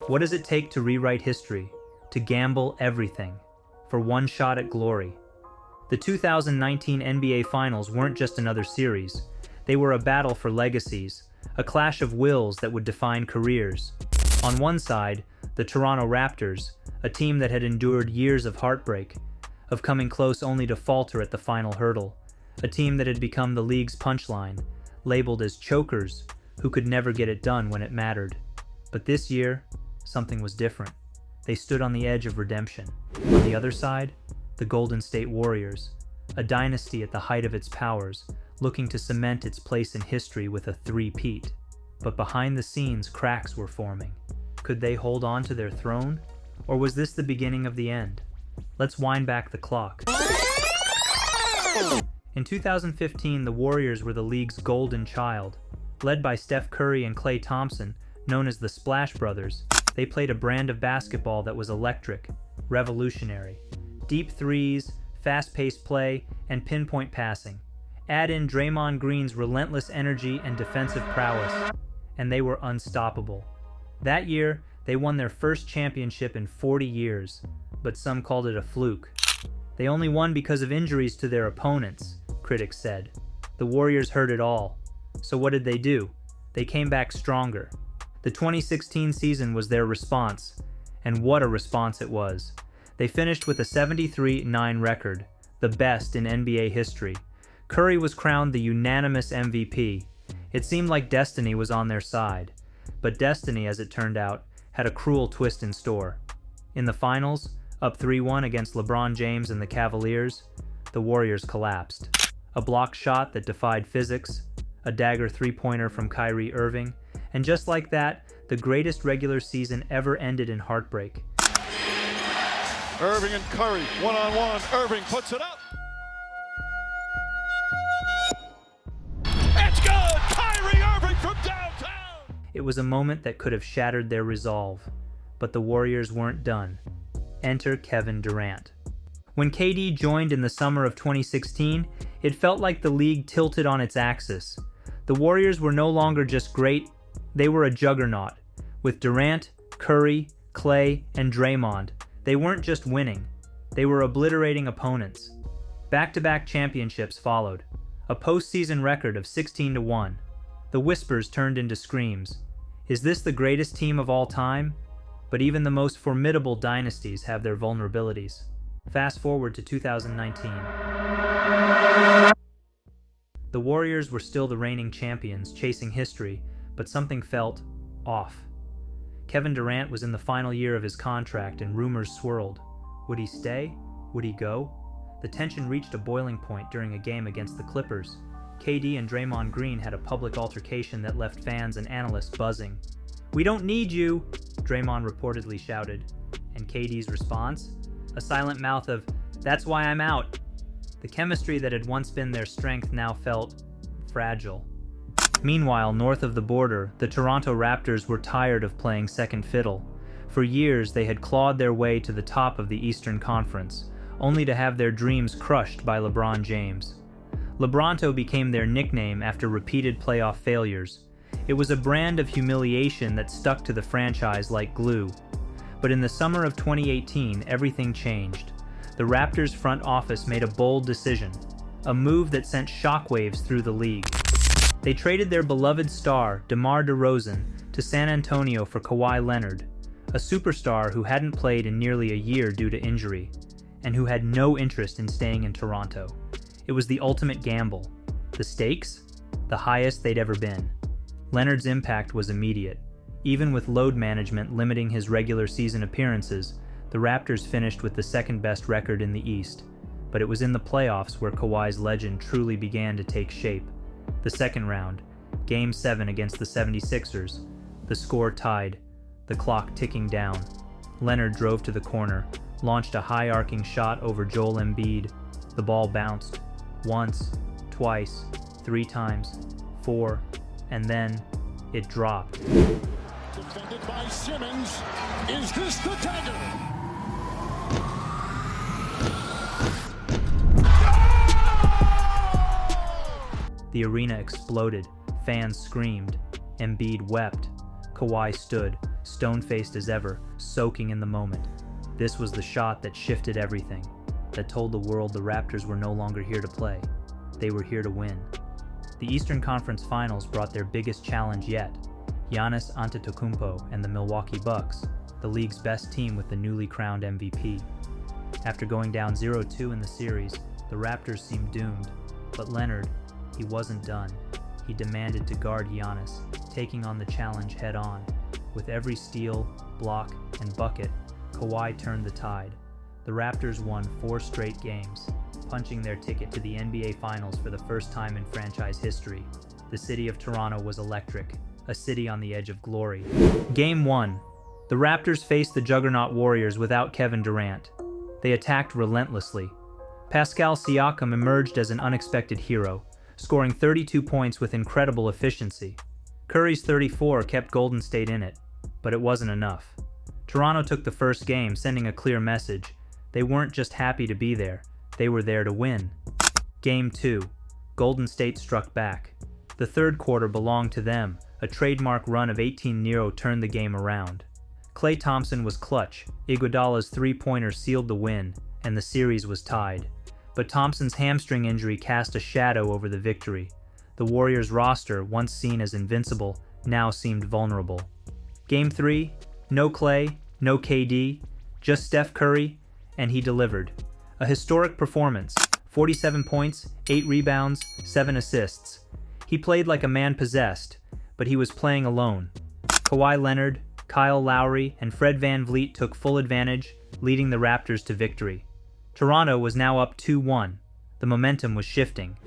What does it take to rewrite history? To gamble everything for one shot at glory? The 2019 NBA Finals weren't just another series. They were a battle for legacies, a clash of wills that would define careers. On one side, the Toronto Raptors, a team that had endured years of heartbreak, of coming close only to falter at the final hurdle. A team that had become the league's punchline, labeled as chokers, who could never get it done when it mattered. But this year, something was different. They stood on the edge of redemption. On the other side, the Golden State Warriors, a dynasty at the height of its powers, looking to cement its place in history with a three-peat. But behind the scenes, cracks were forming. Could they hold on to their throne? Or was this the beginning of the end? Let's wind back the clock. In 2015, the Warriors were the league's golden child. Led by Steph Curry and Klay Thompson, known as the Splash Brothers, they played a brand of basketball that was electric, revolutionary. Deep threes, fast-paced play, and pinpoint passing. Add in Draymond Green's relentless energy and defensive prowess, and they were unstoppable. That year, they won their first championship in 40 years, but some called it a fluke. They only won because of injuries to their opponents, critics said. The Warriors heard it all. So what did they do? They came back stronger. The 2016 season was their response, and what a response it was. They finished with a 73-9 record, the best in NBA history. Curry was crowned the unanimous MVP. It seemed like destiny was on their side. But destiny, as it turned out, had a cruel twist in store. In the finals, up 3-1 against LeBron James and the Cavaliers, the Warriors collapsed. A blocked shot that defied physics, a dagger three-pointer from Kyrie Irving, and just like that, the greatest regular season ever ended in heartbreak. Irving and Curry, one-on-one. Irving puts it up. It's good! Kyrie Irving from downtown! It was a moment that could have shattered their resolve, but the Warriors weren't done. Enter Kevin Durant. When KD joined in the summer of 2016, it felt like the league tilted on its axis. The Warriors were no longer just great, they were a juggernaut. With Durant, Curry, Klay, and Draymond, they weren't just winning, they were obliterating opponents. Back-to-back championships followed, a postseason record of 16-1. The whispers turned into screams. Is this the greatest team of all time? But even the most formidable dynasties have their vulnerabilities. Fast forward to 2019. The Warriors were still the reigning champions, chasing history, but something felt off. Kevin Durant was in the final year of his contract and rumors swirled. Would he stay? Would he go? The tension reached a boiling point during a game against the Clippers. KD and Draymond Green had a public altercation that left fans and analysts buzzing. "We don't need you," Draymond reportedly shouted. And KD's response? A silent mouth of, "That's why I'm out." The chemistry that had once been their strength now felt fragile. Meanwhile, north of the border, the Toronto Raptors were tired of playing second fiddle. For years, they had clawed their way to the top of the Eastern Conference, only to have their dreams crushed by LeBron James. LeBronto became their nickname after repeated playoff failures. It was a brand of humiliation that stuck to the franchise like glue. But in the summer of 2018, everything changed. The Raptors' front office made a bold decision, a move that sent shockwaves through the league. They traded their beloved star, DeMar DeRozan, to San Antonio for Kawhi Leonard, a superstar who hadn't played in nearly a year due to injury, and who had no interest in staying in Toronto. It was the ultimate gamble. The stakes? The highest they'd ever been. Leonard's impact was immediate. Even with load management limiting his regular season appearances, the Raptors finished with the second-best record in the East. But it was in the playoffs where Kawhi's legend truly began to take shape. The second round, Game 7 against the 76ers, the score tied, the clock ticking down. Leonard drove to the corner, launched a high-arcing shot over Joel Embiid. The ball bounced. Once, twice, 3 times, 4, and then it dropped. Defended by Simmons. Is this the dagger? The arena exploded. Fans screamed. Embiid wept. Kawhi stood, stone-faced as ever, soaking in the moment. This was the shot that shifted everything, that told the world the Raptors were no longer here to play. They were here to win. The Eastern Conference Finals brought their biggest challenge yet, Giannis Antetokounmpo and the Milwaukee Bucks, the league's best team with the newly crowned MVP. After going down 0-2 in the series, the Raptors seemed doomed, but Leonard, he wasn't done. He demanded to guard Giannis, taking on the challenge head-on. With every steal, block, and bucket, Kawhi turned the tide. The Raptors won 4 straight games, punching their ticket to the NBA Finals for the first time in franchise history. The city of Toronto was electric, a city on the edge of glory. Game 1. The Raptors faced the juggernaut Warriors without Kevin Durant. They attacked relentlessly. Pascal Siakam emerged as an unexpected hero, scoring 32 points with incredible efficiency. Curry's 34 kept Golden State in it, but it wasn't enough. Toronto took the first game, sending a clear message. They weren't just happy to be there, they were there to win. Game 2. Golden State struck back. The third quarter belonged to them. A trademark run of 18-0 turned the game around. Klay Thompson was clutch. Iguodala's three-pointer sealed the win, and the series was tied. But Thompson's hamstring injury cast a shadow over the victory. The Warriors' roster, once seen as invincible, now seemed vulnerable. Game 3, no Klay, no KD, just Steph Curry, and he delivered. A historic performance, 47 points, 8 rebounds, 7 assists. He played like a man possessed, but he was playing alone. Kawhi Leonard, Kyle Lowry, and Fred VanVleet took full advantage, leading the Raptors to victory. Toronto was now up 2-1. The momentum was shifting.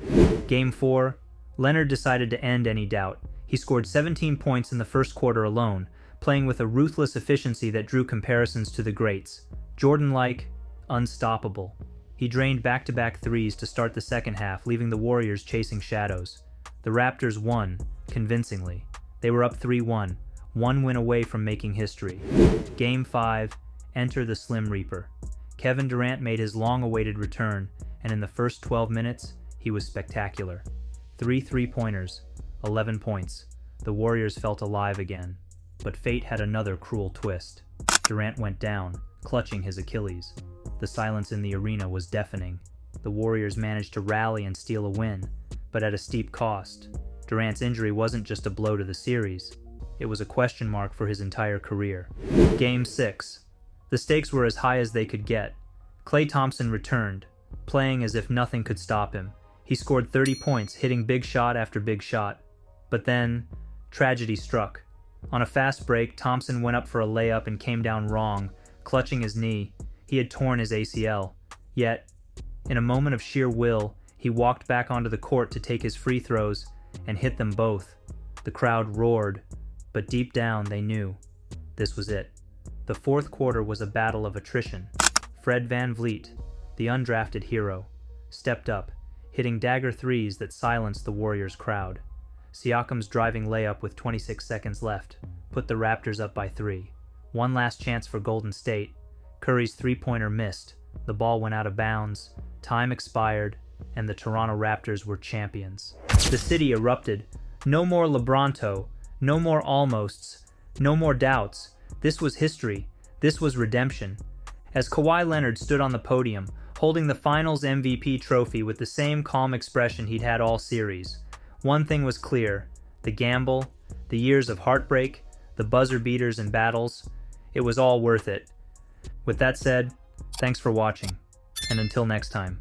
Game 4, Leonard decided to end any doubt. He scored 17 points in the first quarter alone, playing with a ruthless efficiency that drew comparisons to the greats. Jordan-like, unstoppable. He drained back-to-back threes to start the second half, leaving the Warriors chasing shadows. The Raptors won, convincingly. They were up 3-1, one win away from making history. Game 5, enter the Slim Reaper. Kevin Durant made his long-awaited return, and in the first 12 minutes, he was spectacular. 3 three-pointers, 11 points. The Warriors felt alive again. But fate had another cruel twist. Durant went down, clutching his Achilles. The silence in the arena was deafening. The Warriors managed to rally and steal a win, but at a steep cost. Durant's injury wasn't just a blow to the series. It was a question mark for his entire career. Game 6. The stakes were as high as they could get. Klay Thompson returned, playing as if nothing could stop him. He scored 30 points, hitting big shot after big shot. But then, tragedy struck. On a fast break, Thompson went up for a layup and came down wrong, clutching his knee. He had torn his ACL. Yet, in a moment of sheer will, he walked back onto the court to take his free throws and hit them both. The crowd roared, but deep down they knew this was it. The fourth quarter was a battle of attrition. Fred VanVleet, the undrafted hero, stepped up, hitting dagger threes that silenced the Warriors' crowd. Siakam's driving layup with 26 seconds left put the Raptors up by 3. One last chance for Golden State. Curry's three-pointer missed. The ball went out of bounds. Time expired, and the Toronto Raptors were champions. The city erupted. No more LeBronto, no more almosts, no more doubts. This was history. This was redemption. As Kawhi Leonard stood on the podium, holding the Finals MVP trophy with the same calm expression he'd had all series, one thing was clear: the gamble, the years of heartbreak, the buzzer beaters and battles, it was all worth it. With that said, thanks for watching, and until next time.